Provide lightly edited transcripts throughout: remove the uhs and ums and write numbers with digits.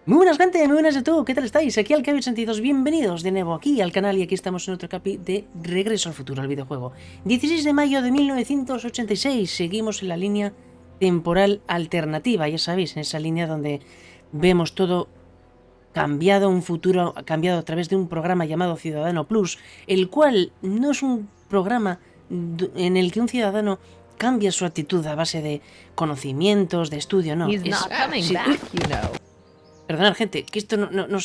Muy buenas gente, muy buenas de todo, ¿qué tal estáis? Aquí al Cabio 82, bienvenidos de nuevo aquí al canal y aquí estamos en otro capi de Regreso al Futuro, el videojuego. 16 de mayo de 1986, seguimos en la línea temporal alternativa, ya sabéis, en esa línea donde vemos todo cambiado, un futuro cambiado a través de un programa llamado Ciudadano Plus, el cual no es un programa en el que un ciudadano cambia su actitud a base de conocimientos, de estudio, no. Perdonad, gente, que esto no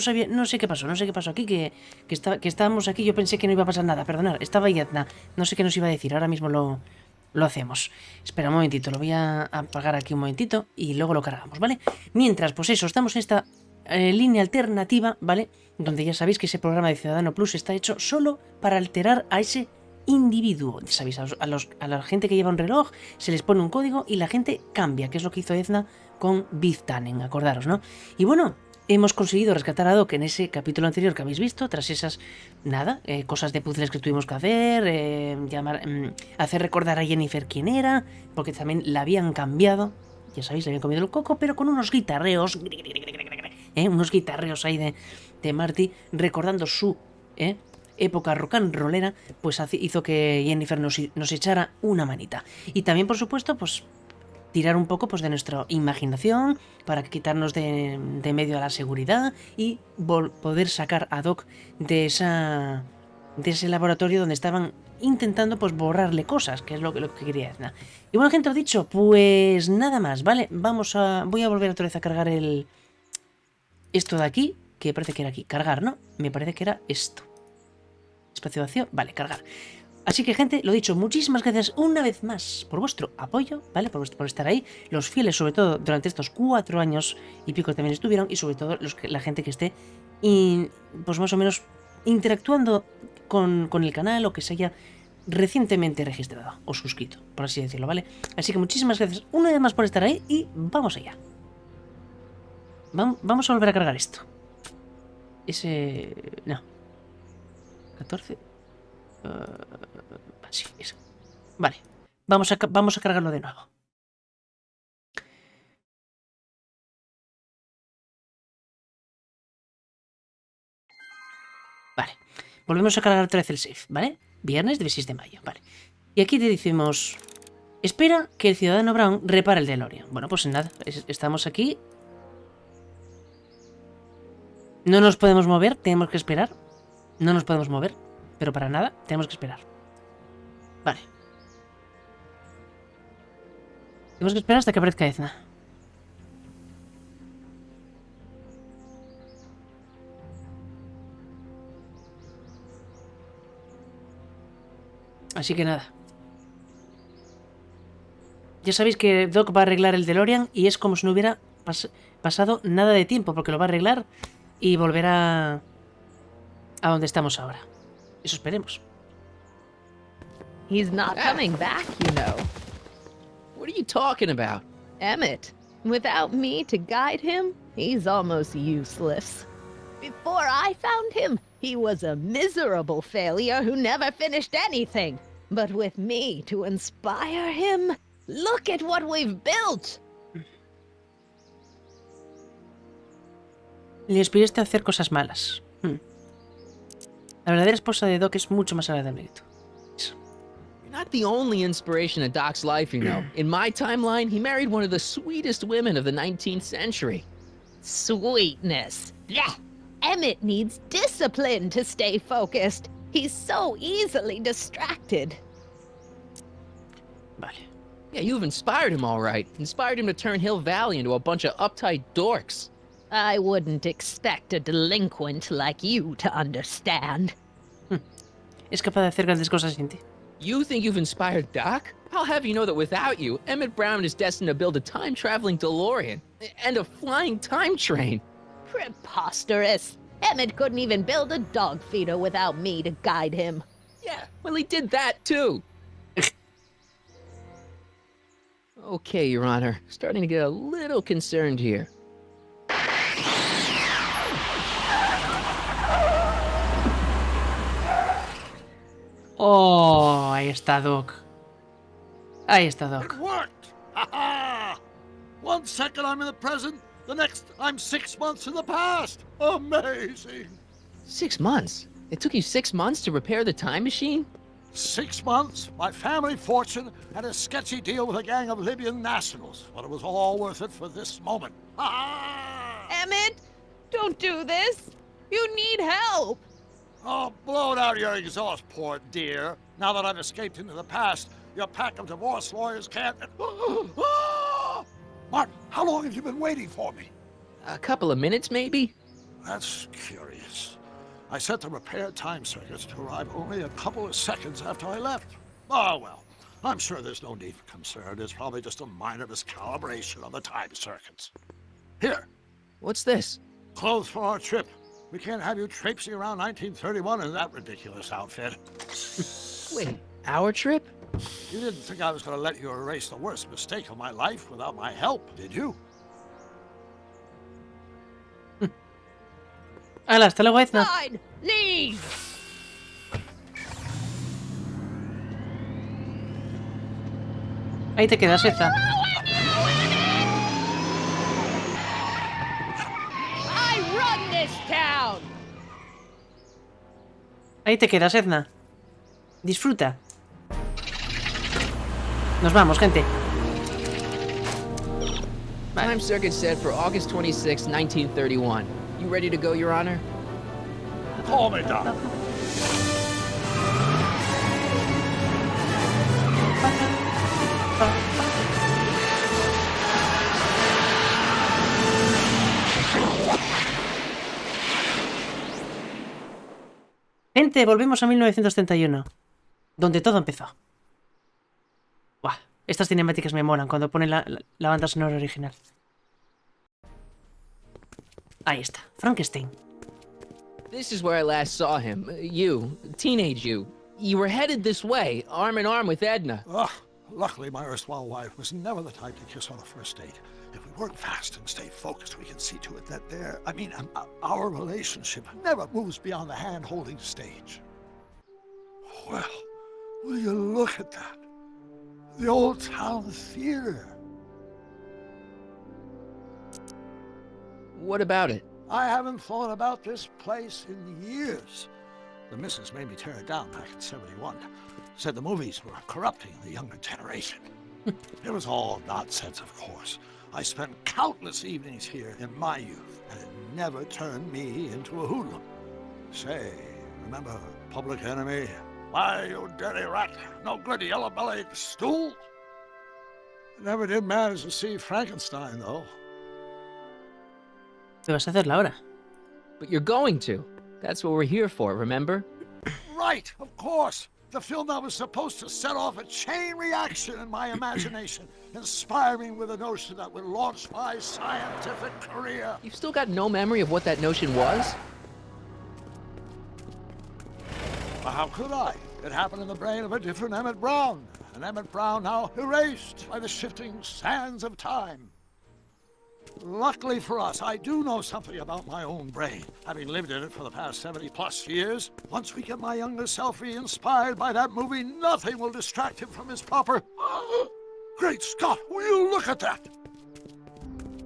sabía, no sé qué pasó aquí, que estábamos aquí, yo pensé que no iba a pasar nada, perdonad, estaba Yadna, no sé qué nos iba a decir, ahora mismo lo hacemos. Espera un momentito, lo voy a apagar aquí un momentito y luego lo cargamos, ¿vale? Mientras, pues eso, estamos en esta línea alternativa, ¿vale? Donde ya sabéis que ese programa de Ciudadano Plus está hecho solo para alterar a ese individuo, ¿sabéis? A la gente que lleva un reloj se les pone un código y la gente cambia, que es lo que hizo Edna con Big Tannen, acordaros, ¿no? Y bueno, hemos conseguido rescatar a Doc en ese capítulo anterior que habéis visto, tras esas, nada, cosas de puzzles que tuvimos que hacer, hacer recordar a Jennifer quién era, porque también la habían cambiado, ya sabéis, le habían comido el coco, pero con unos guitarreos, unos guitarreos ahí de Marty, recordando su época rock and rollera, pues hizo que Jennifer nos echara una manita. Y también, por supuesto, pues tirar un poco pues de nuestra imaginación para quitarnos de medio a la seguridad y poder sacar a Doc de ese laboratorio donde estaban intentando pues borrarle cosas, que es lo que quería Edna. Y bueno, gente, lo dicho, pues nada más, ¿vale? Voy a volver otra vez a cargar esto de aquí, que parece que era aquí, cargar, ¿no? Me parece que era esto. Espacio vacío, vale, cargar. Así que, gente, lo dicho, muchísimas gracias una vez más por vuestro apoyo, ¿vale? Por estar ahí. Los fieles, sobre todo, durante estos 4 años y pico también estuvieron. Y sobre todo la gente que esté, pues más o menos, interactuando con el canal o que se haya recientemente registrado o suscrito, por así decirlo, ¿vale? Así que muchísimas gracias una vez más por estar ahí y vamos allá. Vamos a volver a cargar esto. No. 14... sí, eso. Vale, vamos a cargarlo de nuevo. Vale, volvemos a cargar otra vez el save, ¿vale? Viernes 16 de mayo, vale. Y aquí te decimos: espera que el ciudadano Brown repare el DeLorean. Bueno, pues nada, estamos aquí. No nos podemos mover, tenemos que esperar. No nos podemos mover, pero para nada, tenemos que esperar. Vale. Tenemos que esperar hasta que aparezca Edna. Así que nada. Ya sabéis que Doc va a arreglar el DeLorean y es como si no hubiera pasado nada de tiempo, porque lo va a arreglar y volverá a donde estamos ahora. Eso esperemos. He's not coming back, you know. What are you talking about? Emmett, without me to guide him, he's almost useless. Before I found him, he was a miserable failure who never finished anything. But with me to inspire him, look at what we've built. Le inspiraste a hacer cosas malas. La verdadera esposa de Doc es mucho más agradable que tú. You're not the only inspiration in Doc's life, you know. In my timeline, he married one of the sweetest women of the 19th century. Sweetness. Blech. Emmett needs discipline to stay focused. He's so easily distracted. Vale. Yeah, you've inspired him all right. Inspired him to turn Hill Valley into a bunch of uptight dorks. I wouldn't expect a delinquent like you to understand. Es capaz de hacer grandes cosas sin ti. You think you've inspired Doc? I'll have you know that without you, Emmett Brown is destined to build a time-traveling DeLorean and a flying time train. Preposterous. Emmett couldn't even build a dog feeder without me to guide him. Yeah, well, he did that too. Okay, Your Honor. Starting to get a little concerned here. Oh, ahí está Doc. Ahí está Doc. It worked! Ha ha! 1 second I'm in the present, The next, I'm 6 months in the past. Amazing. 6 months? It took you 6 months to repair the time machine? 6 months, my family fortune, and a sketchy deal with a gang of Libyan nationals. But it was all worth it for this moment. Emmett, don't do this. You need help. Oh, blow it out of your exhaust port, dear. Now that I've escaped into the past, your pack of divorce lawyers can't... Marty, how long have you been waiting for me? A couple of minutes, maybe? That's curious. I set the repair time circuits to arrive only a couple of seconds after I left. Oh, well, I'm sure there's no need for concern. It's probably just a minor miscalibration of the time circuits. Here. What's this? Clothes for our trip. We can't have you traipsing around 1931 in that ridiculous outfit. Wait, our trip? You didn't think I was going to let you erase the worst mistake of my life without my help, did you? Hala, hasta luego, Edna. Fine, leave. Ahí te quedas, Edna. I run this town. Ahí te quedas, Edna. Disfruta. Nos vamos, gente. Time circuit set for August 26, 1931. You ready to go, Your Honor? Call me, Doc. Gente, volvemos a 1931. Donde todo empezó. Buah, estas cinemáticas me molan cuando ponen la banda sonora original. Ahí está, Frankenstein. This is where I last saw him. You, teenage you. You were headed this way, arm in arm with Edna. Ugh, luckily, my erstwhile wife was never the type to kiss on a first date. If we work fast and stay focused, we can see to it that our relationship never moves beyond the hand-holding stage. Well, will you look at that? The old town theater. What about it? I haven't thought about this place in years. The missus made me tear it down back in '71. Said the movies were corrupting the younger generation. It was all nonsense, of course. I spent countless evenings here in my youth, and it never turned me into a hoodlum. Say, remember Public Enemy? Why, you dirty rat, no good yellow-bellied stool? Never did manage to see Frankenstein, though. ¿Qué vas a hacerla ahora? But you're going to. That's what we're here for, remember? Right, of course. The film that was supposed to set off a chain reaction in my imagination, inspiring with a notion that would launch my scientific career. You've still got no memory of what that notion was? Well, how could I? It happened in the brain of a different Emmett Brown. An Emmett Brown now erased by the shifting sands of time. Luckily for us, I do know something about my own brain, having lived in it for the past 70-plus years. Once we get my younger self re-inspired by that movie, nothing will distract him from his proper... Great Scott, will you look at that?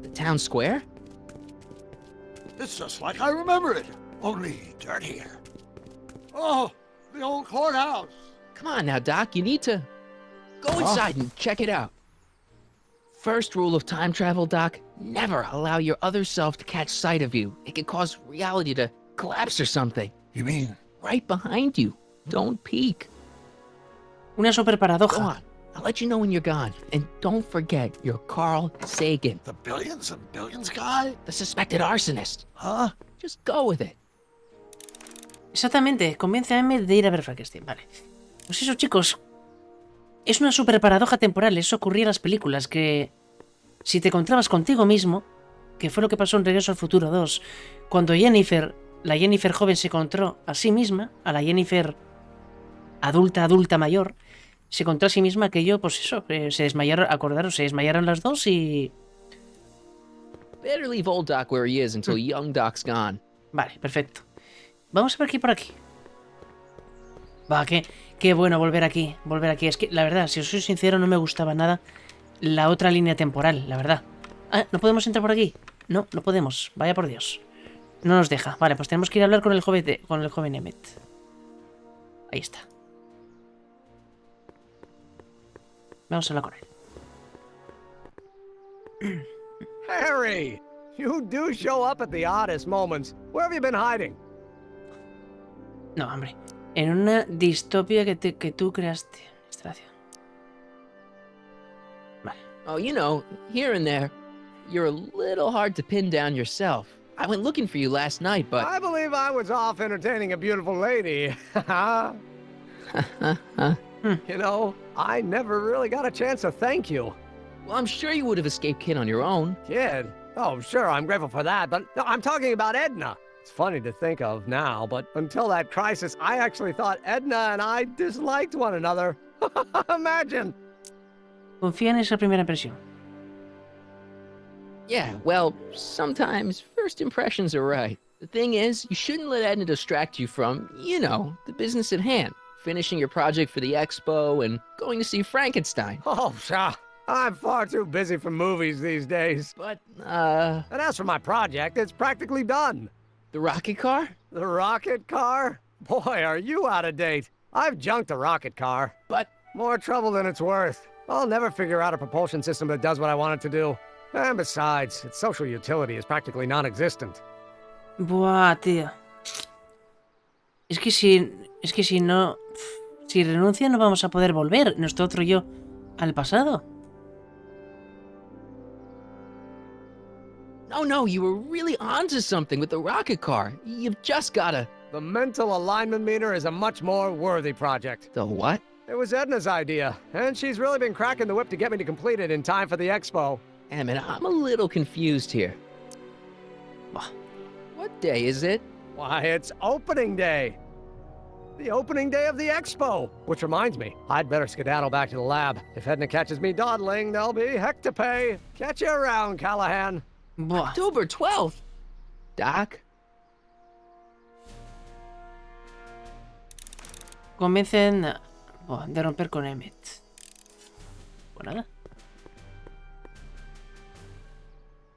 The town square? It's just like I remember it, only dirtier. Oh, the old courthouse. Come on now, Doc, you need to... Go inside and check it out. First rule of time travel, Doc, never allow your other self to catch sight of you. It can cause reality to collapse or something. You mean? Right behind you. Don't peek. Una super Go paradoja. on. I'll let you know when you're gone. And don't forget, you're Carl Sagan, The billions and billions guy? the suspected arsonist. Huh? Just go with it. Exactamente, convence a Emmett de ir a ver Frankenstein. Vale. Pues eso, chicos. Es una super paradoja temporal. Eso ocurría en las películas, que si te encontrabas contigo mismo, que fue lo que pasó en Regreso al Futuro 2, cuando Jennifer, la Jennifer joven, se encontró a sí misma, a la Jennifer adulta mayor, se encontró a sí misma, aquello, pues eso, se desmayaron, acordaros, se desmayaron las dos y... Better leave old Doc where he is until young Doc's gone. Vale, perfecto. Vamos a ver aquí por aquí. Va, qué bueno volver aquí, Es que, la verdad, si os soy sincero, no me gustaba nada la otra línea temporal, la verdad. Ah, ¿no podemos entrar por aquí? no podemos. Vaya por Dios. No nos deja. Vale, pues tenemos que ir a hablar con el joven Emmett. Ahí está. Vamos a hablar con él. Harry! You do show up at the oddest moments. Where have you been hiding? No, hombre. En una distopia que tú creaste. Instalación. Vale. Oh, you know, here and there, you're a little hard to pin down yourself. I went looking for you last night, but... I believe I was off entertaining a beautiful lady. You know, I never really got a chance to thank you. Well, I'm sure you would have escaped Kid on your own. Kid? Oh, sure, I'm grateful for that, but no, I'm talking about Edna. It's funny to think of now, but until that crisis, I actually thought Edna and I disliked one another. Imagine. Confía en esa primera impresión. Yeah, well, sometimes first impressions are right. The thing is, you shouldn't let Edna distract you from, you know, the business at hand. Finishing your project for the expo and going to see Frankenstein. Oh, pshaw. I'm far too busy for movies these days. But, And as for my project, it's practically done. the rocket car? The rocket car? Boy, are you out of date. I've junked a rocket car. But, More trouble than it's worth. I'll never figure out a propulsion system that does what I want it to do. And besides, its social utility is practically non-existent. Buah, tío. Es que si no... Si renuncia no vamos a poder volver, nuestro otro yo, al pasado. no, you were really onto something with the rocket car. You've just gotta... The mental alignment meter is a much more worthy project. The what? It was Edna's idea, and she's really been cracking the whip to get me to complete it in time for the expo. Emmett, I'm a little confused here. What day is it? Why, it's opening day. The opening day of the expo. Which reminds me, I'd better skedaddle back to the lab. If Edna catches me dawdling, there'll be heck to pay. Catch you around, Callahan. Buah. October 12th. Doc? Convencen de romper con Emmett. Pues nada.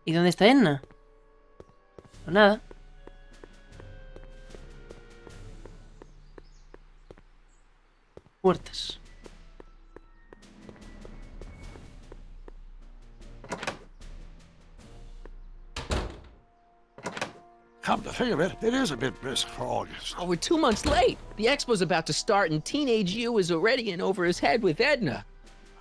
¿Y dónde está Edna? Pues nada. Puertas. Come to think of it, it is a bit brisk for August. Oh, we're 2 months late. The expo's about to start and teenage you is already in over his head with Edna.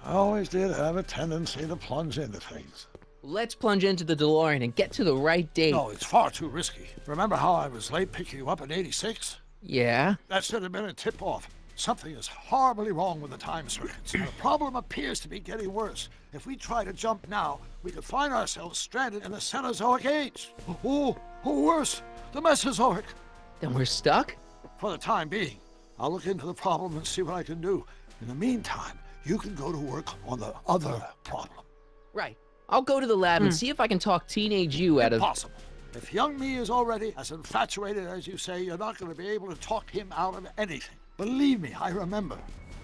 I always did have a tendency to plunge into things. Let's plunge into the DeLorean and get to the right date. No, it's far too risky. Remember how I was late picking you up in '86? Yeah? That should have been a tip-off. Something is horribly wrong with the time circuits. And the problem appears to be getting worse. If we try to jump now, we could find ourselves stranded in the Cenozoic age. Or worse, the Mesozoic. Then we're stuck? For the time being, I'll look into the problem and see what I can do. In the meantime, you can go to work on the other problem. Right. I'll go to the lab and see if I can talk teenage you out of... Impossible. If young me is already as infatuated as you say, you're not going to be able to talk him out of anything. Believe me, I remember.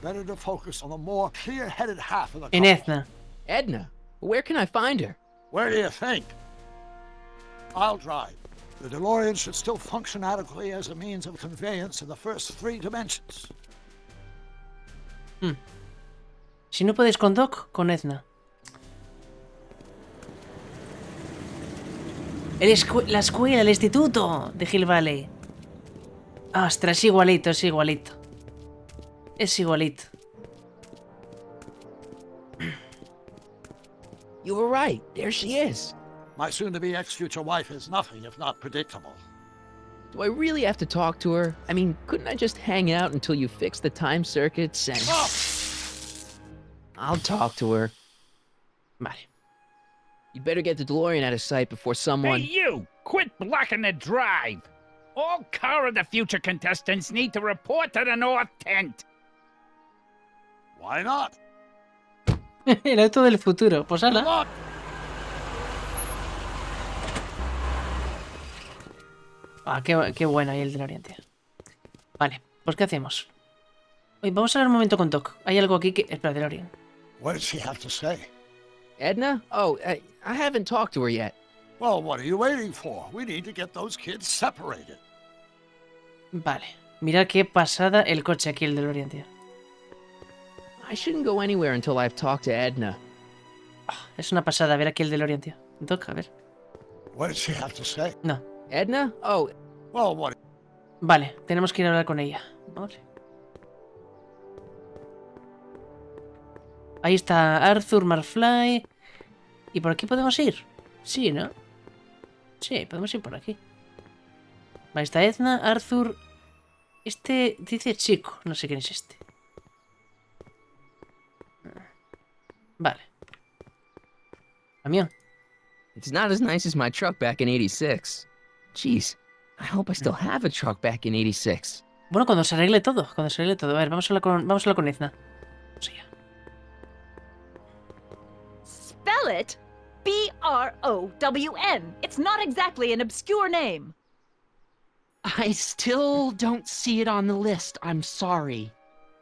Better to focus on the more clear-headed half of the En couple. Edna. Edna? Where can I find her? Where do you think? I'll drive. The DeLorean should still function adequately as a means of conveyance in the first 3 dimensions. Si no puedes con Doc, con Edna. La escuela, el instituto de Hill Valley. Ostras, es igualito, es igualito. Es igualito. You were right. There she is. My soon-to-be ex-future wife is nothing if not predictable. Do I really have to talk to her? I mean, couldn't I just hang out until you fix the time circuits and... Oh! I'll talk to her. Vale. You'd better get the DeLorean out of sight before someone... Hey, you! Quit blocking the drive! All Car of the Future contestants need to report to the North Tent. Why not? El auto del futuro. Pues ala. Look! Ah, qué bueno ahí el DeLorean, tío. Vale, pues ¿qué hacemos? Oye, vamos a hablar un momento con Doc. Hay algo aquí que... Espera, DeLorean. What did she have to say? Edna? Oh, I haven't talked to her yet. Well, what are you waiting for? We need to get those kids separated. Vale. Mira qué pasada el coche aquí, el DeLorean, tío. I shouldn't go anywhere until I've talked to Edna. Es una pasada ver aquí el DeLorean, tío. Toca, a ver. What did she have to say? No. Edna? Oh, Well, what? Vale, tenemos que ir a hablar con ella. Vale. Ahí está Arthur, McFly. ¿Y por aquí podemos ir? Sí, ¿no? Sí, podemos ir por aquí. Ahí está Edna, Arthur. Este dice chico. No sé quién es este. Vale. Camión. it's not as nice as my truck back in 86. Jeez, I hope I still have a truck back in 86. Bueno, cuando se arregle todo. Cuando se arregle todo. A ver, vamos a hablar con Edna. Vamos allá. Spell it B-R-O-W-N. It's not exactly an obscure name. I still don't see it on the list. I'm sorry.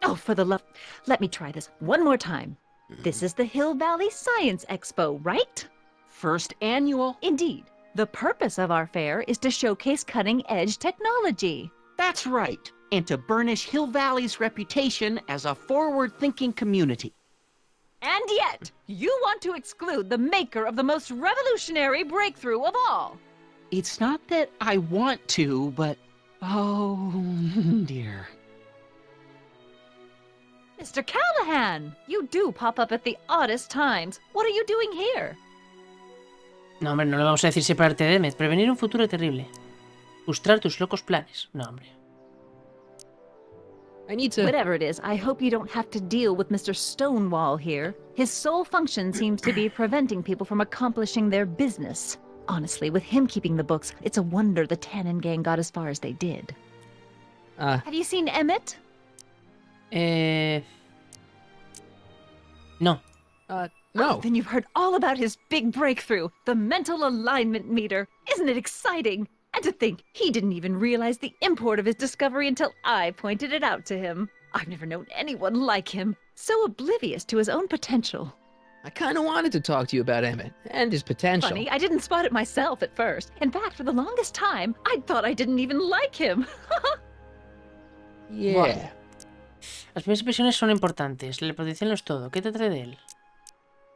Oh, for the love... Let me try this one more time. This is the Hill Valley Science Expo, right? First annual. Indeed. The purpose of our fair is to showcase cutting-edge technology. That's right. And to burnish Hill Valley's reputation as a forward-thinking community. And yet, you want to exclude the maker of the most revolutionary breakthrough of all. It's not that I want to, but... oh, dear. Mr. Callahan, you do pop up at the oddest times. What are you doing here? No, hombre, no le vamos a decir separarte de Emmett. Prevenir un futuro terrible. Frustrar tus locos planes. No, hombre. I need to... Whatever it is, I hope you don't have to deal with Mr. Stonewall here. His sole function seems to be preventing people from accomplishing their business. Honestly, with him keeping the books, it's a wonder the Tannen gang got as far as they did. Have you seen Emmett? No. no. Oh, then you've heard all about his big breakthrough, the mental alignment meter. Isn't it exciting? And to think, he didn't even realize the import of his discovery until I pointed it out to him. I've never known anyone like him, so oblivious to his own potential. I kind of wanted to talk to you about Emmett and his potential. Funny, I didn't spot it myself at first. In fact, for the longest time, I thought I didn't even like him. Yeah. Bueno. Las primeras impresiones son importantes. La protección no es todo. ¿Qué te trae de él?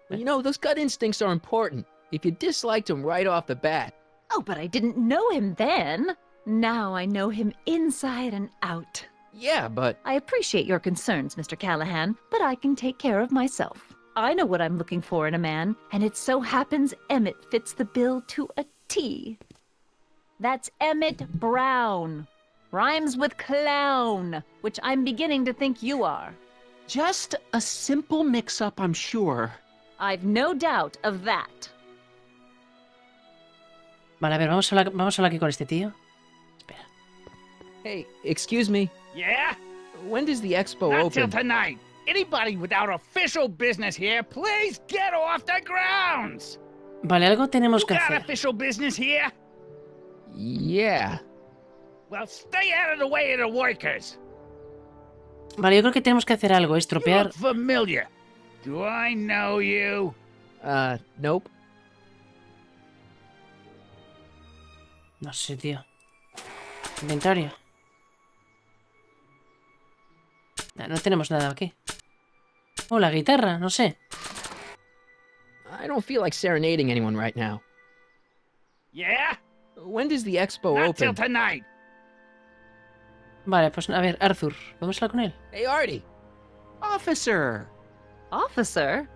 Well, you know, those gut instincts are important. If you disliked him right off the bat. Oh, but I didn't know him then. Now I know him inside and out. Yeah, but... I appreciate your concerns, Mr. Callahan, but I can take care of myself. I know what I'm looking for in a man, and it so happens Emmett fits the bill to a T. That's Emmett Brown. Rhymes with clown, which I'm beginning to think you are. Just a simple mix-up, I'm sure. I've no doubt of that. Vale, a ver, vamos a hablar aquí con este tío. Espera. Hey, excuse me. Yeah? When does the expo Not till open? tonight. Anybody without official business here, please get off the grounds! Vale, algo tenemos You que got hacer. official business here? Yeah. Well, stay out of the way of the workers. Vale, yo creo que tenemos que hacer algo. You Estropear. look familiar. Do I know you? Nope. No sé, tío. Inventario. No tenemos nada aquí. Oh, la guitarra, no sé. I don't feel like serenading anyone right now. Yeah? When does the expo Not till open? tonight. Vale, pues a ver, Arthur. ¿Podemos hablar con él? Hey, Artie. Officer! Officer,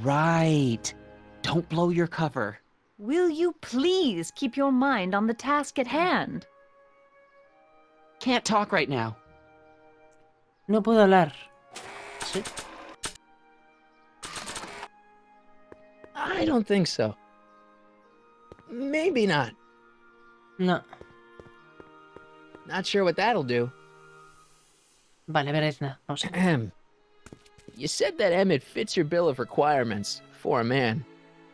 Right. Don't blow your cover. will you please keep your mind on the task at hand? Can't talk right now. No puedo hablar. ¿Sí? I don't think so. Maybe not. No. Not sure what that'll do. Vale, a ver, Edna. Vamos a ver. Ahem. You said that Emmett fits your bill of requirements for a man.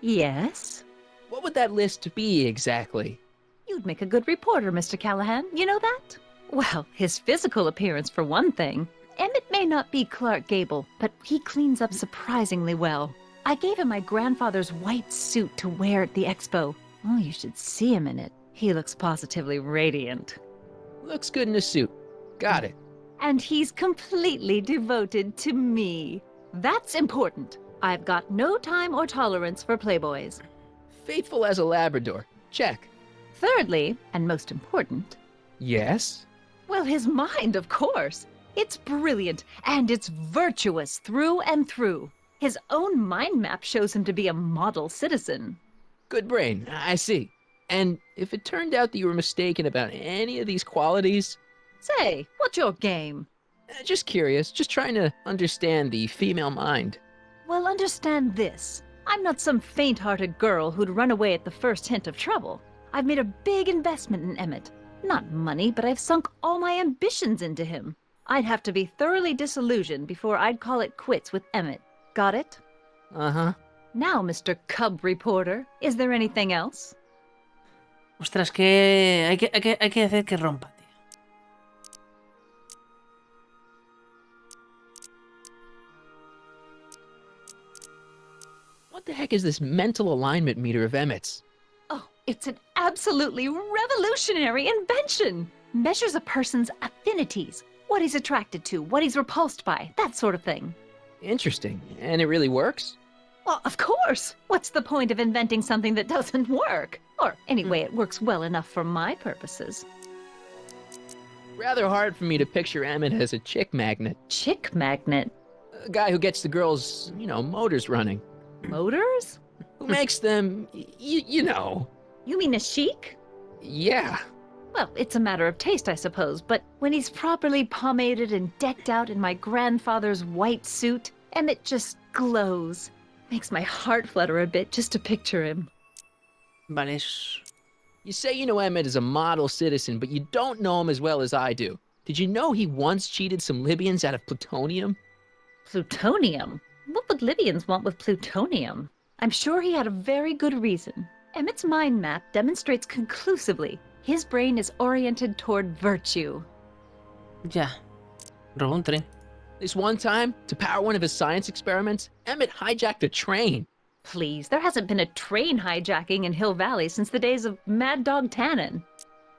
Yes? What would that list be exactly? You'd make a good reporter, Mr. Callahan. You know that? Well, his physical appearance, for one thing. Emmett may not be Clark Gable, but he cleans up surprisingly well. I gave him my grandfather's white suit to wear at the expo. Oh, you should see him in it. He looks positively radiant. Looks good in a suit. Got it. And he's completely devoted to me. That's important. I've got no time or tolerance for playboys. Faithful as a Labrador. Check. Thirdly, and most important, Yes? well, his mind, of course. It's brilliant, and it's virtuous through and through. His own mind map shows him to be a model citizen. Good brain. I see. And if it turned out that you were mistaken about any of these qualities, Say, what's your game? just curious, just trying to understand the female mind. Well, understand this. I'm not some faint-hearted girl who'd run away at the first hint of trouble. I've made a big investment in Emmett. Not money, but I've sunk all my ambitions into him. I'd have to be thoroughly disillusioned before I'd call it quits with Emmett. Got it? Uh-huh. Now, Mr. Cub Reporter, is there anything else? Ostras, que hay que hacer que rompa, tío. What the heck is this mental alignment meter of Emmett's? Oh, it's an absolutely revolutionary invention! Measures a person's affinities, what he's attracted to, what he's repulsed by, that sort of thing. Interesting. And it really works? Well, of course! What's the point of inventing something that doesn't work? Or, anyway, it works well enough for my purposes. Rather hard for me to picture Emmett as a chick magnet. Chick magnet? A guy who gets the girls, motors running. Motors? Who makes them, you know. You mean a chic? Yeah. Well, it's a matter of taste, I suppose, but when he's properly pomaded and decked out in my grandfather's white suit, Emmett just glows. Makes my heart flutter a bit just to picture him. Vale, You say you know Emmett is a model citizen, but you don't know him as well as I do. Did you know he once cheated some Libyans out of plutonium? Plutonium? What would Libyans want with plutonium? I'm sure he had a very good reason. Emmett's mind map demonstrates conclusively his brain is oriented toward virtue. ya. Robó un tren. This one time, to power one of his science experiments, Emmett hijacked a train. Please, there hasn't been a train hijacking in Hill Valley since the days of Mad Dog Tannen.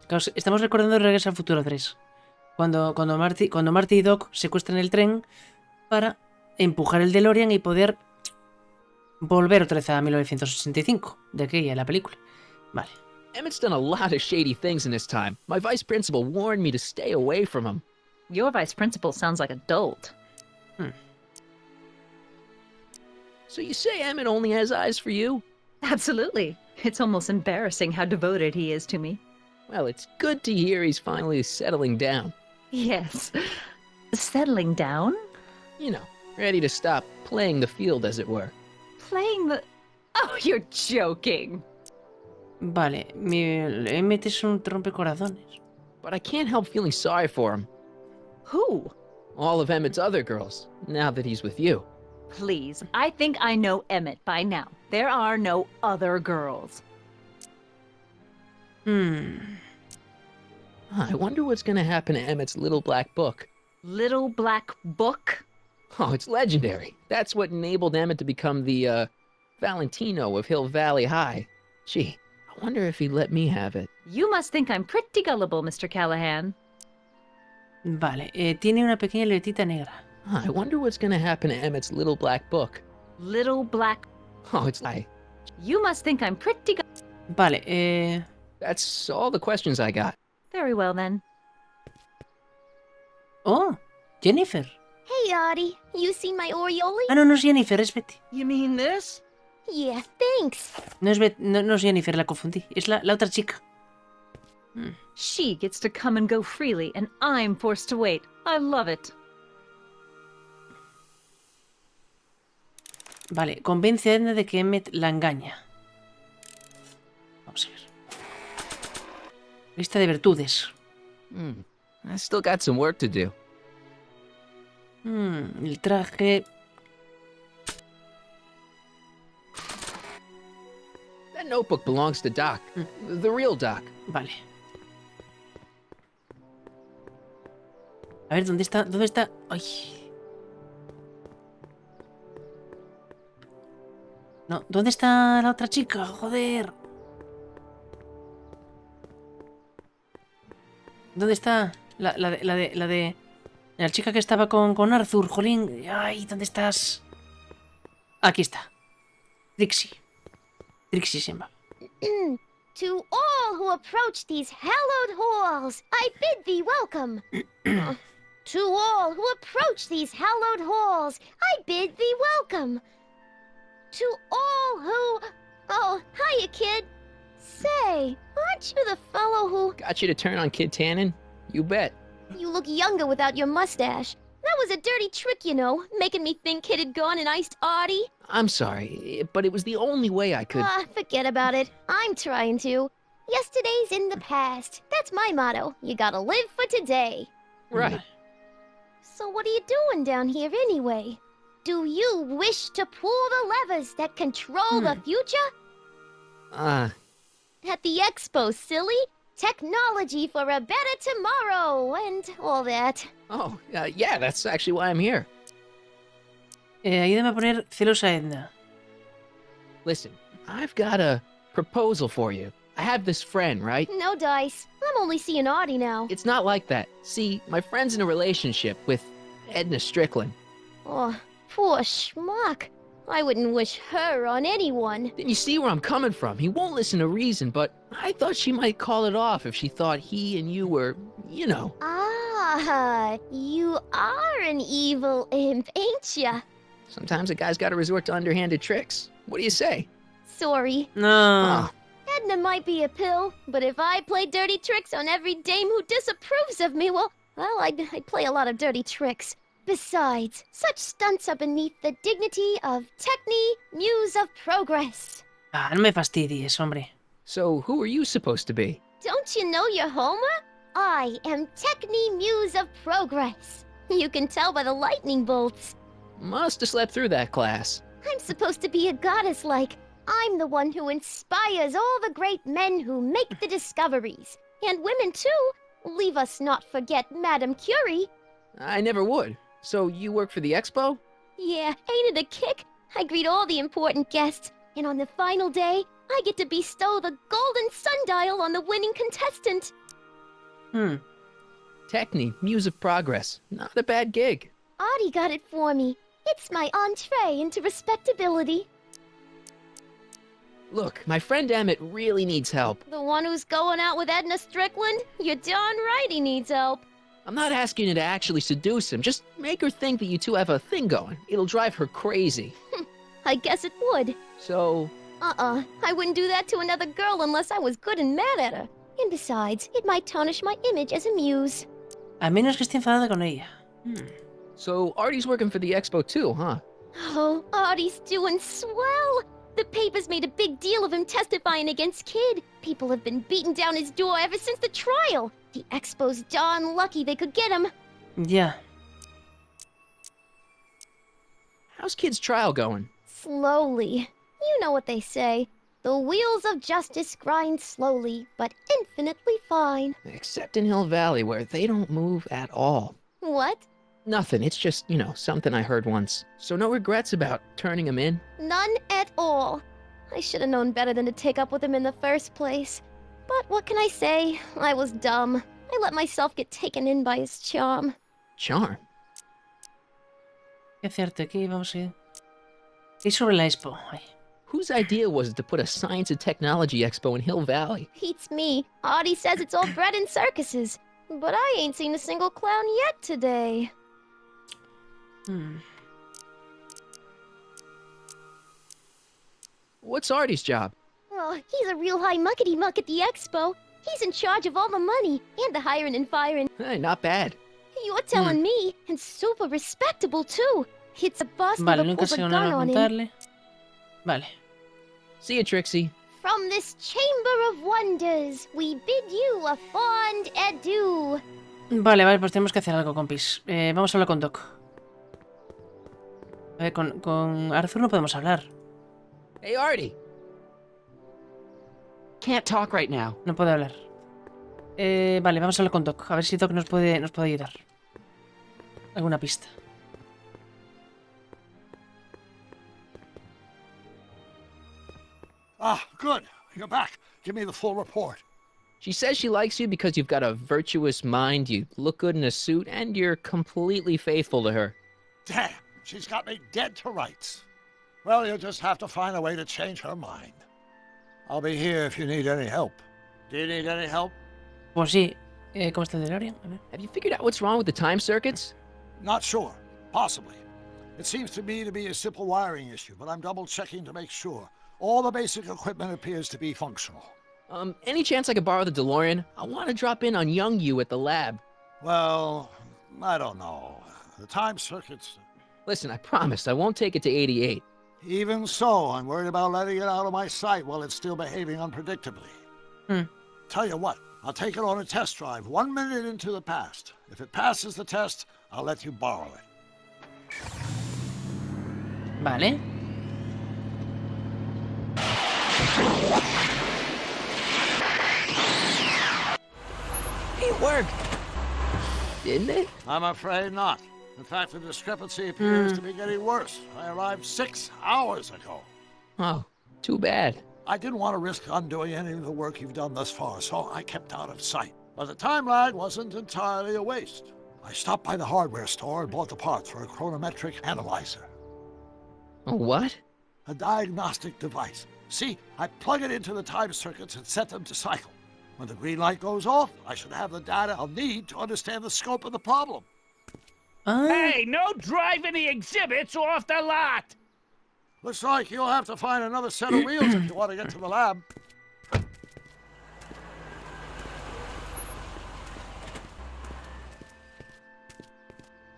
Claro, estamos recordando Regreso al Futuro 3. Cuando Marty y Doc secuestran el tren para empujar el DeLorean y poder volver otra vez a 1985, de aquella, la película. Vale. Emmett's done a lot of shady things in his time. My vice principal warned me to stay away from him. Your vice principal sounds like a dolt. So you say Emmett only has eyes for you? Absolutely. It's almost embarrassing how devoted he is to me. Well, it's good to hear he's finally settling down. Yes. Settling down? You know, ready to stop playing the field, as it were. Playing the... Oh, you're joking. Vale, Emmett es un rompecorazones. But I can't help feeling sorry for him. Who? All of Emmett's other girls, now that he's with you. Please, I think I know Emmett by now. There are no other girls. I wonder what's gonna happen to Emmett's little black book. Little black book? Oh, it's legendary. That's what enabled Emmett to become the, Valentino of Hill Valley High. Gee, I wonder if he'd let me have it. You must think I'm pretty gullible, Mr. Callahan. Vale, tiene una pequeña libretita negra. I wonder what's gonna happen to Emmett's little black book. Little black... Oh, it's like... You must think I'm pretty Vale, That's all the questions I got. Very well, then. Oh, Jennifer. Hey, Audie. You seen my Oriole? Ah, no es Jennifer, es Betty. You mean this? Yeah, thanks. No es, no es Jennifer, la confundí. Es la otra chica. She gets to come and go freely, and I'm forced to wait. I love it. Vale, convence a Edna de que Emmett la engaña. Vamos a ver. Lista de virtudes. I still got some work to do. El traje... That notebook belongs to Doc. The real Doc. Vale. A ver, ¿dónde está? ¿Dónde está? Ay. No, ¿dónde está la otra chica? Joder. ¿Dónde está? La chica que estaba con Arthur, jolín. Ay, ¿dónde estás? Aquí está. Trixie. Trixie se llama. To all who approach these hallowed halls, I bid thee welcome. To all who approach these hallowed halls, I bid thee welcome. To all who... Oh, hiya, kid. Say, aren't you the fellow who... Got you to turn on Kid Tannen? You bet. You look younger without your mustache. That was a dirty trick, you know, making me think Kid had gone and iced Artie. I'm sorry, but it was the only way I could... Forget about it. I'm trying to. Yesterday's in the past. That's my motto. You gotta live for today. Right. So what are you doing down here anyway? Do you wish to pull the levers that control the future? At the expo, silly. Technology for a better tomorrow, and all that. Oh, yeah, that's actually why I'm here. Ayúdame a poner celosa Edna. Listen, I've got a proposal for you. I have this friend, right? No dice. I'm only seeing Artie now. It's not like that. See, my friend's in a relationship with Edna Strickland. Oh, poor schmuck. I wouldn't wish her on anyone. Then you see where I'm coming from. He won't listen to reason, but I thought she might call it off if she thought he and you were, you know. Ah, you are an evil imp, ain't ya? Sometimes a guy's gotta resort to underhanded tricks. What do you say? Sorry. No. Edna might be a pill, but if I play dirty tricks on every dame who disapproves of me, well, I'd play a lot of dirty tricks. Besides, such stunts are beneath the dignity of Techne, Muse of Progress. No me fastidies, hombre. So, who are you supposed to be? Don't you know your Homer? I am Techne, Muse of Progress. You can tell by the lightning bolts. Must have slept through that class. I'm supposed to be a goddess-like. I'm the one who inspires all the great men who make the discoveries. And women, too. Leave us not forget Madame Curie. I never would. So, you work for the expo? Yeah, ain't it a kick? I greet all the important guests, and on the final day, I get to bestow the golden sundial on the winning contestant. Techne, Muse of Progress. Not a bad gig. Artie got it for me. It's my entree into respectability. Look, my friend Emmett really needs help. The one who's going out with Edna Strickland? You're darn right he needs help. I'm not asking you to actually seduce him. Just make her think that you two have a thing going. It'll drive her crazy. I guess it would. So... I wouldn't do that to another girl unless I was good and mad at her. And besides, it might tarnish my image as a muse. A menos que esté enfadada con ella. So, Artie's working for the expo too, huh? Oh, Artie's doing swell. The papers made a big deal of him testifying against Kid. People have been beating down his door ever since the trial. The expo's darn lucky they could get him. Ya. How's Kid's trial going? Slowly. You know what they say. The wheels of justice grind slowly, but infinitely fine. Except in Hill Valley, where they don't move at all. What? Nothing, it's just, you know, something I heard once. So no regrets about turning him in? None at all. I should have known better than to take up with him in the first place. But what can I say? I was dumb. I let myself get taken in by his charm. Charm? Qué cierto, aquí vamos a ir. Y sobre la expo. Ay. Whose idea was it to put a science and technology expo in Hill Valley? Beats me. Artie says it's all bred in circuses. But I ain't seen a single clown yet today. What's Artie's job? Oh, he's a real high muckety-muck at the expo. He's in charge of all the money, and the hiring and firing. Hey, not bad. You're telling me, and super respectable, too. It's a boss Vale, never nunca pulls sé a una gun hora on him. contarle. Vale. See you, Trixie. From this chamber of wonders, we bid you a fond adieu. Vale, pues tenemos que hacer algo, compis. Vamos a hablar con Doc. A ver, con Arthur no podemos hablar. Hey, Artie. Can't talk right now. No puede hablar. Vale, vamos a hablar con Doc. A ver si Doc nos puede ayudar. Alguna pista. Ah, good. You're back. Give me the full report. She says she likes you because you've got a virtuous mind, you look good in a suit, and you're completely faithful to her. Damn, she's got me dead to rights. Well, you'll just have to find a way to change her mind. I'll be here if you need any help. Do you need any help? Pues sí. ¿Cómo está el DeLorean? A ver. Have you figured out what's wrong with the time circuits? Not sure. Possibly. It seems to me to be a simple wiring issue, but I'm double-checking to make sure. All the basic equipment appears to be functional. Any chance I could borrow the DeLorean? I want to drop in on young you at the lab. Well, I don't know. The time circuits... Listen, I promise I won't take it to 88. Even so, I'm worried about letting it out of my sight while it's still behaving unpredictably. Tell you what, I'll take it on a test drive 1 minute into the past. If it passes the test, I'll let you borrow it. Vale. It worked. Didn't it? I'm afraid not. In fact, the discrepancy appears to be getting worse. I arrived 6 hours ago. Oh, too bad. I didn't want to risk undoing any of the work you've done thus far, so I kept out of sight. But the time lag wasn't entirely a waste. I stopped by the hardware store and bought the parts for a chronometric analyzer. A what? A diagnostic device. See, I plug it into the time circuits and set them to cycle. When the green light goes off, I should have the data I'll need to understand the scope of the problem. Ah, Hey, no driving the exhibits off the lot! Looks like you'll have to find another set of wheels if you want to get to the lab.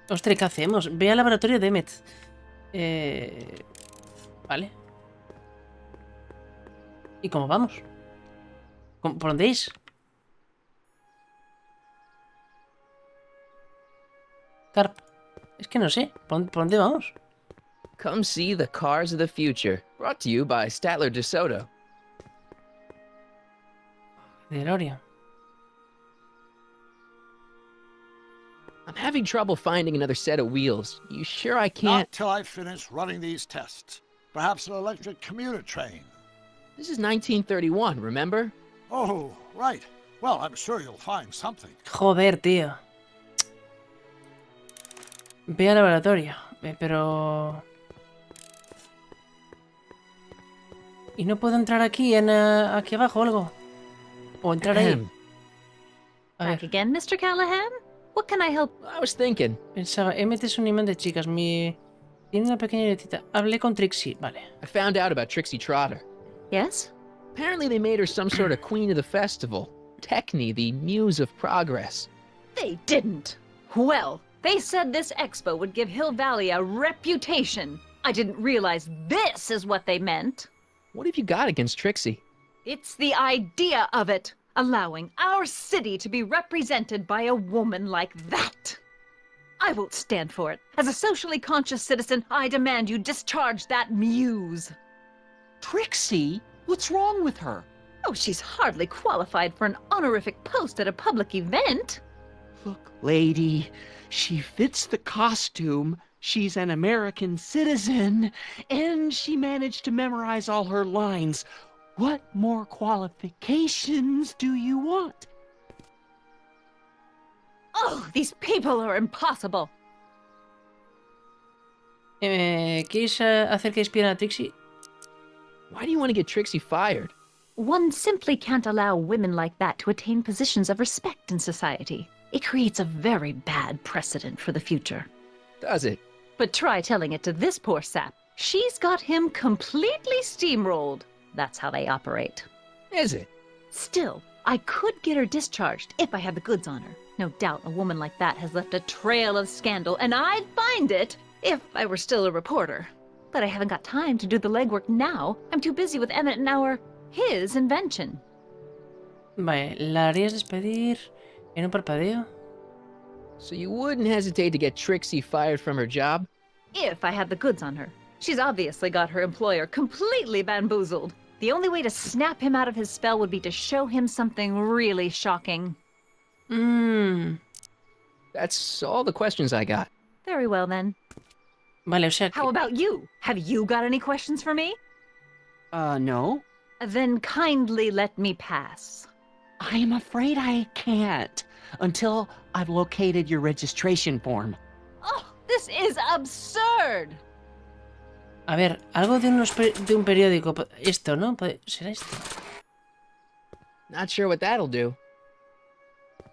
ostras, ¿qué hacemos? Ve al laboratorio de Emmett. Vale. ¿Y cómo vamos? ¿Por dónde es? Carp. Es que no sé. ¿Por dónde vamos? Come see the cars of the future. Brought to you by Statler DeSoto. DeLorean. I'm having trouble finding another set of wheels. You sure I can't? Not till I finish running these tests. Perhaps an electric commuter train. This is 1931, remember? Oh, right. Well, I'm sure you'll find something. Joder, tío. Ve al laboratorio. Pero... ¿Y no puedo entrar aquí, aquí abajo o algo? ¿O entrar ahí? A Back ver, again, Mr. Callahan? What can I help? I was thinking. pensaba, Emmett es un imán de chicas. Tiene una pequeña letita. Hablé con Trixie. Vale. I found out about Trixie Trotter. Yes? Apparently they made her some sort of queen of the festival. Techne, the muse of progress. They didn't. Well, they said this expo would give Hill Valley a reputation. I didn't realize this is what they meant. What have you got against Trixie? It's the idea of it, allowing our city to be represented by a woman like that. I won't stand for it. As a socially conscious citizen, I demand you discharge that muse. Trixie? What's wrong with her? Oh, she's hardly qualified for an honorific post at a public event. Look, lady, she fits the costume. She's an American citizen, and she managed to memorize all her lines. What more qualifications do you want? Oh, these people are impossible. ¿Quieres hacer que despida a Trixie? Why do you want to get Trixie fired? One simply can't allow women like that to attain positions of respect in society. It creates a very bad precedent for the future. Does it? But try telling it to this poor sap. She's got him completely steamrolled. That's how they operate. Is it? Still, I could get her discharged if I had the goods on her. No doubt a woman like that has left a trail of scandal, and I'd find it if I were still a reporter. But I haven't got time to do the legwork now. I'm too busy with Emmett and his invention. Vale, ¿la harías despedir en un parpadeo? So you wouldn't hesitate to get Trixie fired from her job? If I had the goods on her. She's obviously got her employer completely bamboozled. The only way to snap him out of his spell would be to show him something really shocking. That's all the questions I got. Very well, then. Vale, o sea que... How about you? Have you got any questions for me? No. Then kindly let me pass. I'm afraid I can't until I've located your registration form. Oh, this is absurd. A ver, algo de, de un periódico. Esto, ¿no? ¿Será esto? Not sure what that'll do.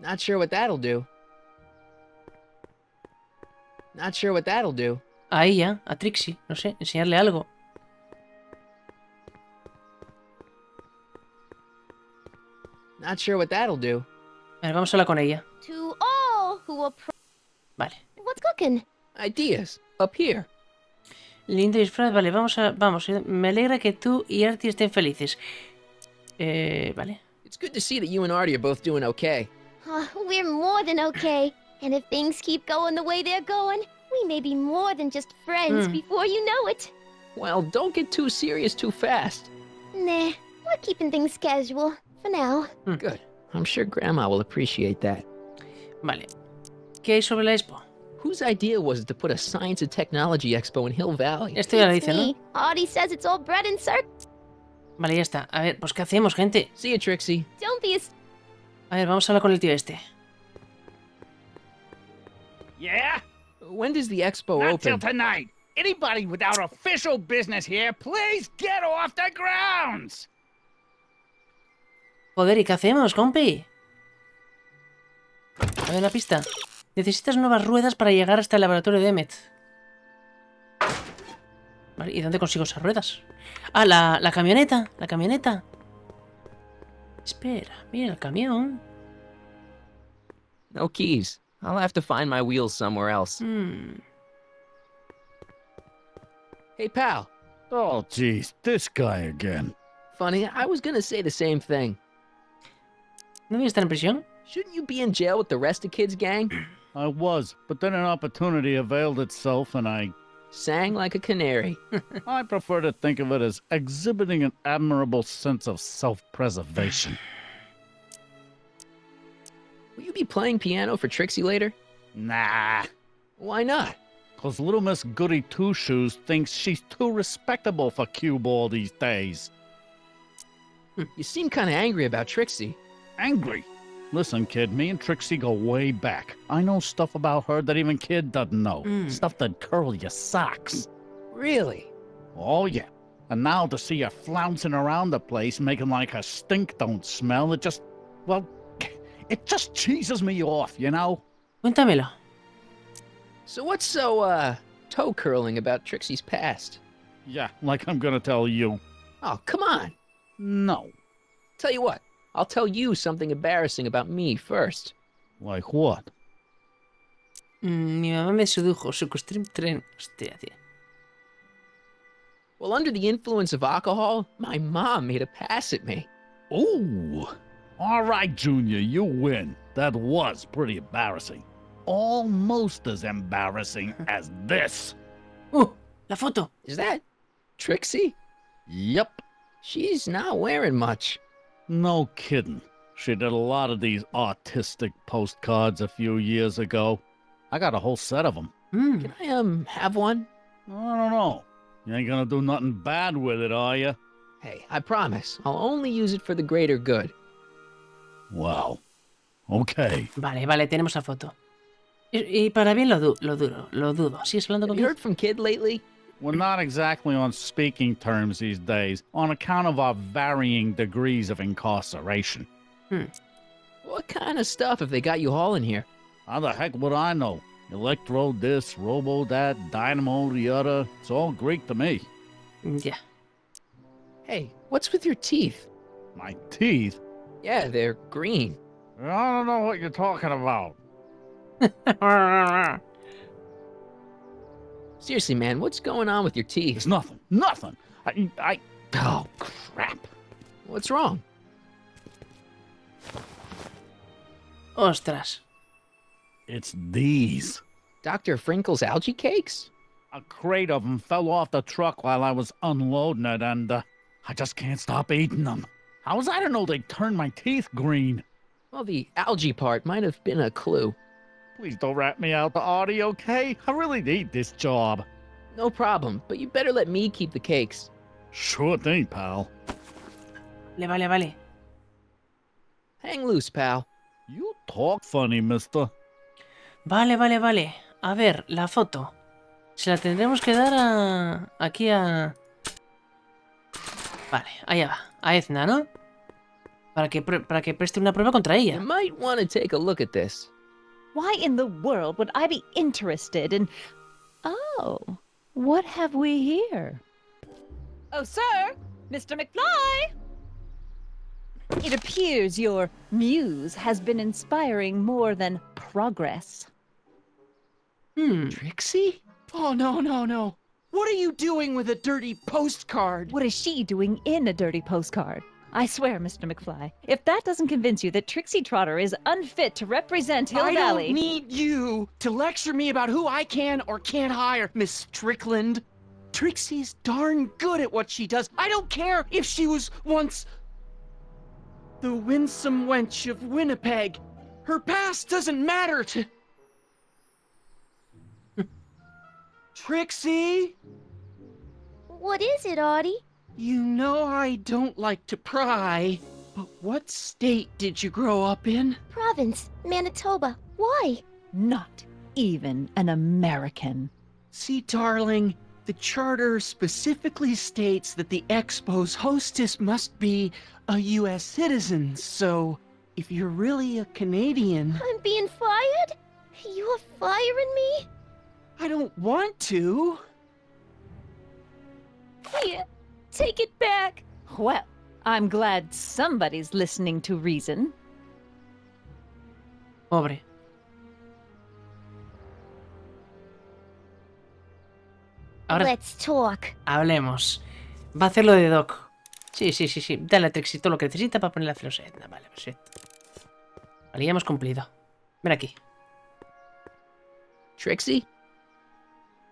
Not sure what that'll do. Not sure what that'll do. A ella, a Trixie, no sé, enseñarle algo. Not sure what that'll do. A ver, vamos a hablar con ella. To all who approach. Vale. What's cooking? Ideas. Up here. Lindo disfraz, vale, vamos. Me alegra que tú y Artie estén felices. Vale. It's good to see that you and Artie are both doing okay. We're more than okay. And if things keep going the way they're going, we may be more than just friends before you know it. Well, don't get too serious too fast. Nah, we're keeping things casual for now. Good. I'm sure Grandma will appreciate that. Vale. ¿Qué hay sobre la expo? Whose idea was it to put a science and technology expo in Hill Valley? Esto ya lo It's dice, ¿no? me. Artie says it's all bread and circus. Vale, ya está. A ver, pues ¿qué hacemos, gente? See you, Trixie. Don't be A ver, vamos a hablar con el tío este. Yeah? When does the expo Not till open? tonight. Anybody without official business here, please get off the grounds! Joder, ¿y qué hacemos, compi? A ver la pista. Necesitas nuevas ruedas para llegar hasta el laboratorio de Emmett. Vale, ¿y dónde consigo esas ruedas? Ah, la camioneta. La camioneta. Espera, mira el camión. No keys. I'll have to find my wheels somewhere else. Hey, pal. Oh, geez, this guy again. Funny, I was gonna say the same thing. ¿No voy a estar en prisión? Shouldn't you be in jail with the rest of Kid's gang? I was, but then an opportunity availed itself and I Sang like a canary. I prefer to think of it as exhibiting an admirable sense of self-preservation. Will you be playing piano for Trixie later? Nah, Why not? 'cause little Miss Goody Two-Shoes thinks she's too respectable for cue ball these days. You seem kind of angry about Trixie. Angry. Listen, kid, me and Trixie go way back. I know stuff about her that even Kid doesn't know. Stuff that'd curl your socks. Really? Oh, yeah. And now to see her flouncing around the place, making like her stink don't smell, it just cheeses me off, you know? Cuéntamelo. So what's so, toe curling about Trixie's past? Yeah, like I'm gonna tell you. Oh, come on. No. Tell you what, I'll tell you something embarrassing about me first. Like what? Mi mamá me sedujo, secuestré un tren. Hostia, tío. Well, under the influence of alcohol, my mom made a pass at me. Ooh. All right, Junior, you win. That was pretty embarrassing. Almost as embarrassing as this. La foto. Is that Trixie? Yep. She's not wearing much. No kidding. She did a lot of these artistic postcards a few years ago. I got a whole set of them. Can I, have one? I don't know. You ain't gonna do nothing bad with it, are you? Hey, I promise. I'll only use it for the greater good. Well, okay. Vale, tenemos la foto. Y para bien lo dudo. ¿Sigues hablando Have you conmigo? heard from Kid lately? We're not exactly on speaking terms these days, on account of our varying degrees of incarceration. What kind of stuff have they got you hauling here? How the heck would I know? Electro this, robo that, dynamo the other. It's all Greek to me. Ya. Hey, what's with your teeth? My teeth? Yeah, they're green. I don't know what you're talking about. Seriously, man, what's going on with your teeth? It's nothing. Nothing. Oh, crap. What's wrong? Ostras. It's these. Dr. Frinkle's algae cakes? A crate of them fell off the truck while I was unloading it, and I just can't stop eating them. How was I to know they'd turn my teeth green? Well, the algae part might have been a clue. Please don't rat me out to Artie, okay? I really need this job. No problem, but you better let me keep the cakes. Sure thing, pal. Vale. Hang loose, pal. You talk funny, mister. Vale, vale, vale. A ver, la foto. Se la tendremos que dar a... Aquí a... Vale, allá va. A Edna, ¿no? Para que preste una prueba contra You ella. might want to take a look at this. Why in the world would I be interested in... Oh, what have we here? Oh, sir! Mr. McFly! It appears your muse has been inspiring more than progress. Trixie? Oh, no, no, no. What are you doing with a dirty postcard? What is she doing in a dirty postcard? I swear, Mr. McFly, if that doesn't convince you that Trixie Trotter is unfit to represent Hill I Valley... don't need you to lecture me about who I can or can't hire, Miss Strickland. Trixie's darn good at what she does. I don't care if she was once the winsome wench of Winnipeg. Her past doesn't matter to... Trixie? What is it, Audie? You know I don't like to pry, but what state did you grow up in? Province, Manitoba. Why? Not even an American. See, darling, the charter specifically states that the Expo's hostess must be a U.S. citizen, so if you're really a Canadian... I'm being fired? You're firing me? I don't want to. Here, take it back. Well, I'm glad somebody's listening to reason. Pobre. Ahora Let's talk. hablemos. Va a hacer lo de Doc. Sí, sí, sí, sí. Dale a Trixie todo lo que necesita para ponerle a celos a Edna. Vale, perfecto. Vale, ya hemos cumplido. Ven aquí. Trixie?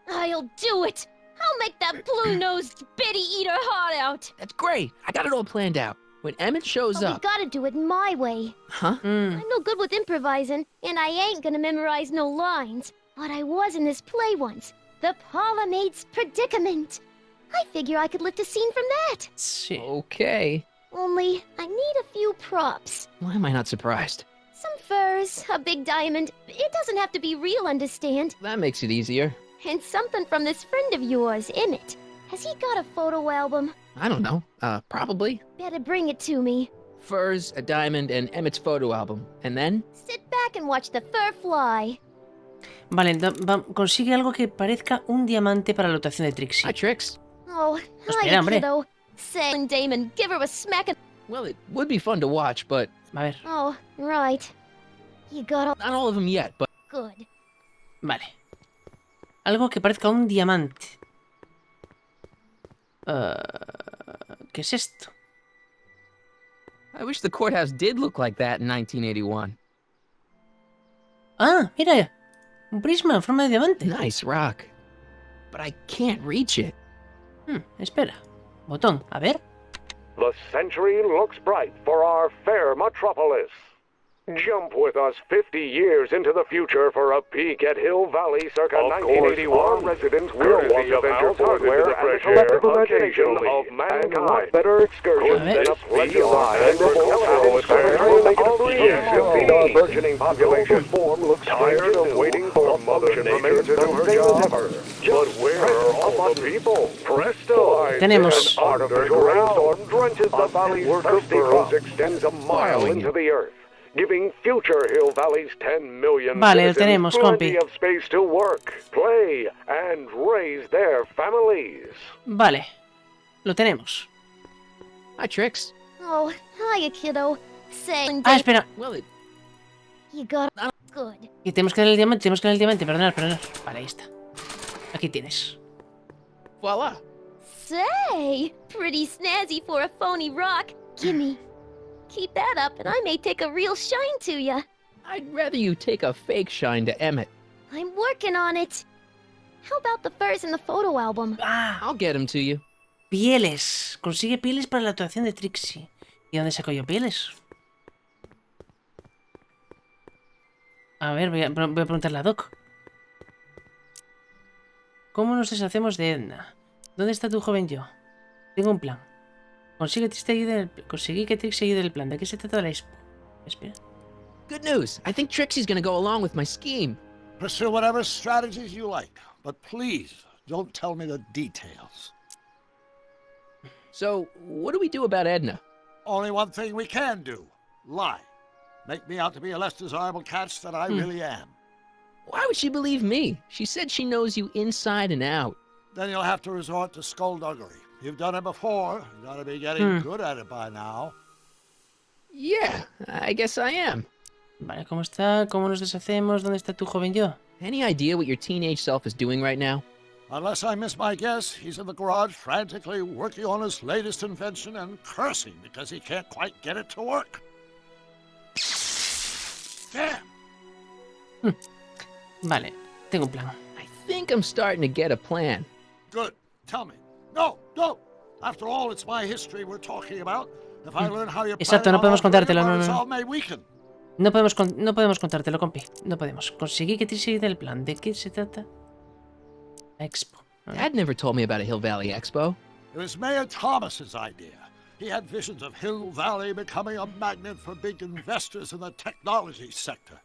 I'll do it. I'll make that blue-nosed bitty eat her heart out. That's great. I got it all planned out. When Emmett shows But we up... gotta do it my way. Huh? I'm no good with improvising, and I ain't gonna memorize no lines. But I was in this play once. The Parlor Maid's Predicament. I figure I could lift a scene from that. Sí. Okay. Only, I need a few props. Why am I not surprised? Some furs, a big diamond. It doesn't have to be real, understand? That makes it easier. And something from this friend of yours, Emmett. Has he got a photo album? I don't know. Probably. Better bring it to me. Furs, a diamond, and Emmett's photo album. And then? Sit back and watch the fur fly. Vale, consigue algo que parezca un diamante para la dotación de Trixie. Hi, Trix. Oh, Espera, hi, hombre. kiddo. Say, Damon, give her a smack and... Well, it would be fun to watch, but A ver, Oh, right. You got all... not all of them yet, but... Good. vale. Algo que parezca un diamante. ¿Qué es esto? I wish the courthouse did look like that in 1981. Ah, mira. Un prisma en forma de diamante. Nice rock. But I can't reach it. Espera. Botón, a ver. The century looks bright for our fair metropolis. Jump with us 50 years into the future for a peek at Hill Valley circa 1981. Our residents will want to venture hardware and the collective imagination of mankind. What better excursion than a pleasure ride and our burgeoning population looks tired of waiting for Mother Nature to do her job. But where are all the people? Presto! Tenemos. An artificial rainstorm drenches the valley's thirsty crop, extends a mile into the earth, giving future Hill Valley's 10 million Vale, lo citizens tenemos, plenty compi. of space to work, play, and raise their families. Vale. Lo tenemos. Hi, Trix. Oh, hiya, kiddo. Say, Ah, espera. Well, it... you got... Good. Y tenemos que dar el diamante, Perdonad. Vale, ahí está. Aquí tienes. Voila. Say, pretty snazzy for a phony rock. Gimme. Keep that up, and I may take a real shine to ya. I'd rather you take a fake shine to Emmett. I'm working on it. How about the furs in the photo album? Ah, I'll get him to you. pieles. Consigue pieles para la actuación de Trixie. ¿Y dónde saco yo pieles? A ver, voy a preguntarle a Doc. ¿Cómo nos deshacemos de Edna? ¿Dónde está tu joven yo? Tengo un plan. Conseguí que Trixie ayude en el plan. ¿De qué se trata la expo? Espera. Good news. I think Trixie's gonna go along with my scheme. Pursue whatever strategies you like, but please don't tell me the details. So, what do we do about Edna? Only one thing we can do. Lie. Make me out to be a less desirable catch than I really am. Why would she believe me? She said she knows you inside and out. Then you'll have to resort to skullduggery. You've done it before. You gotta be getting good at it by now. Yeah, I guess I am. Vale, ¿cómo está? ¿Cómo nos deshacemos? ¿Dónde está tu joven yo? Any idea what your teenage self is doing right now? Unless I miss my guess, he's in the garage frantically working on his latest invention and cursing because he can't quite get it to work. Damn! Vale, tengo un plan. I think I'm starting to get a plan. Good. Tell me. No, no. After all, it's my history we're talking about. If I learn how you're Exacto, no podemos contártelo, no, no. resolve may weaken. No podemos contártelo, compi. No podemos. Conseguí que te siga del plan. ¿De qué se trata? La expo. Dad never told me about a Hill Valley Expo. It was Mayor Thomas's idea. He had visions of Hill Valley becoming a magnet for big investors in the technology sector.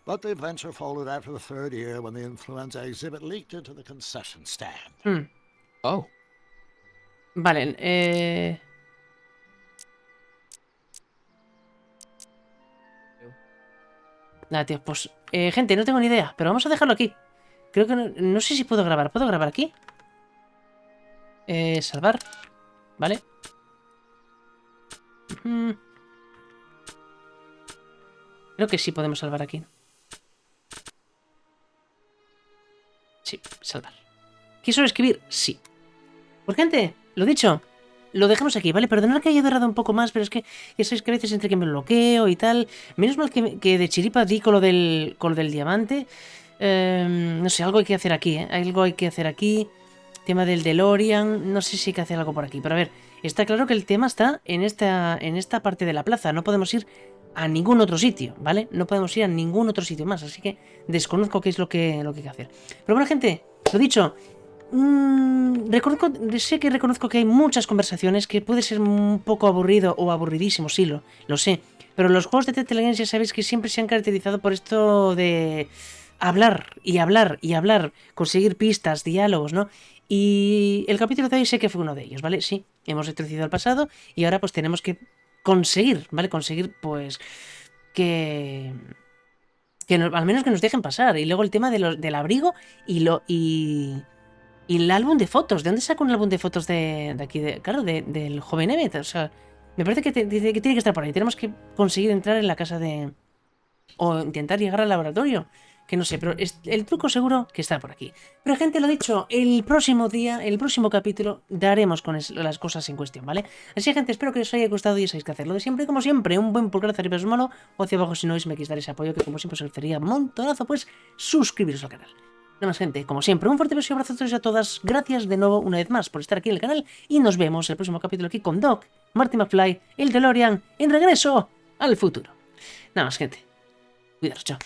But the venture folded after the third year when the influenza exhibit leaked into the concession stand. Oh. Vale, Nada, tío, pues... gente, no tengo ni idea, pero vamos a dejarlo aquí. Creo que no sé si puedo grabar. ¿Puedo grabar aquí? Salvar. Vale. Creo que sí podemos salvar aquí. Sí, salvar. ¿Quiso escribir? Sí. Pues gente, lo dicho, lo dejamos aquí, ¿vale? Perdonad que haya durado un poco más, pero es que ya sabéis que a veces entre que me bloqueo y tal. Menos mal que de chiripa di con lo del diamante. No sé, algo hay que hacer aquí, ¿eh? Algo hay que hacer aquí. Tema del DeLorean. No sé si hay que hacer algo por aquí. Pero a ver, está claro que el tema está en esta parte de la plaza. No podemos ir a ningún otro sitio, ¿vale? No podemos ir a ningún otro sitio más. Así que desconozco qué es lo que hay que hacer. Pero bueno, gente, lo dicho. Sé que reconozco que hay muchas conversaciones, que puede ser un poco aburrido o aburridísimo, sí, lo sé. Pero los juegos de Telltale ya sabéis que siempre se han caracterizado por esto de hablar y hablar y hablar, conseguir pistas, diálogos, ¿no? Y el capítulo de hoy sé que fue uno de ellos, ¿vale? Sí, hemos retrocedido al pasado y ahora pues tenemos que conseguir, ¿vale? Conseguir pues que al menos que nos dejen pasar. Y luego el tema del abrigo y el álbum de fotos. ¿De dónde saco un álbum de fotos de aquí? Claro, del joven Emmett. O sea, me parece que tiene que estar por ahí. Tenemos que conseguir entrar en la casa de... O intentar llegar al laboratorio. Que no sé, pero el truco seguro que está por aquí. Pero gente, lo dicho, el próximo día, el próximo capítulo, daremos con las cosas en cuestión, ¿vale? Así, gente, espero que os haya gustado y ya sabéis que hacerlo de siempre. Como siempre, un buen pulgar hacia arriba es malo, o hacia abajo si no, me queréis dar ese apoyo que como siempre os agradecería un montonazo, pues suscribiros al canal. Nada más, gente, como siempre, un fuerte beso y abrazo a todos y a todas. Gracias de nuevo una vez más por estar aquí en el canal y nos vemos el próximo capítulo aquí con Doc, Marty McFly, el DeLorean, en Regreso al Futuro. Nada más, gente. Cuidaros, chao.